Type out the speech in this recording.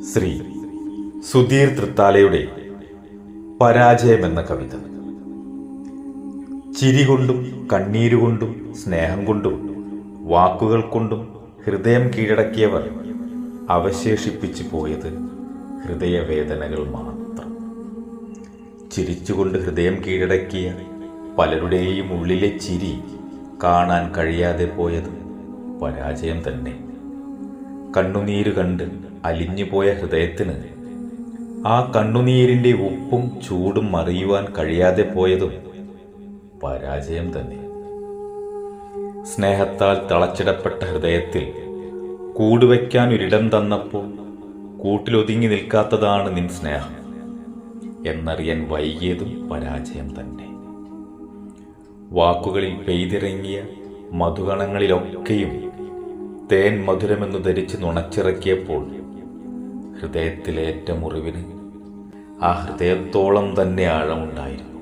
ശ്രീ സുധീർ തൃത്താലയുടെ പരാജയമെന്ന കവിത. ചിരി കൊണ്ടും കണ്ണീരുകൊണ്ടും സ്നേഹം കൊണ്ടും വാക്കുകൾ കൊണ്ടും ഹൃദയം കീഴടക്കിയവർ അവശേഷിപ്പിച്ചു പോയത് ഹൃദയവേദനകൾ മാത്രം. ചിരിച്ചുകൊണ്ട് ഹൃദയം കീഴടക്കിയ പലരുടെയും ഉള്ളിലെ ചിരി കാണാൻ കഴിയാതെ പോയത് പരാജയം തന്നെ. കണ്ണുനീര് കണ്ട് അലിഞ്ഞുപോയ ഹൃദയത്തിന് ആ കണ്ണുനീരിൻ്റെ ഉപ്പും ചൂടും അറിയുവാൻ കഴിയാതെ പോയതും പരാജയം തന്നെ. സ്നേഹത്താൽ തളച്ചിടപ്പെട്ട ഹൃദയത്തിൽ കൂടുവയ്ക്കാൻ ഒരിടം തന്നപ്പോൾ കൂട്ടിലൊതുങ്ങി നിൽക്കാത്തതാണ് നിൻ സ്നേഹം എന്നറിയാൻ വൈകിയതും പരാജയം തന്നെ. വാക്കുകളിൽ പെയ്തിറങ്ങിയ മധുകണങ്ങളിലൊക്കെയും തേൻ മധുരമെന്നു ധരിച്ച് നുണച്ചിറക്കിയപ്പോൾ ഹൃദയത്തിലേറ്റ മുറിവിന് ആ ഹൃദയത്തോളം തന്നെ ആഴമുണ്ടായിരുന്നു.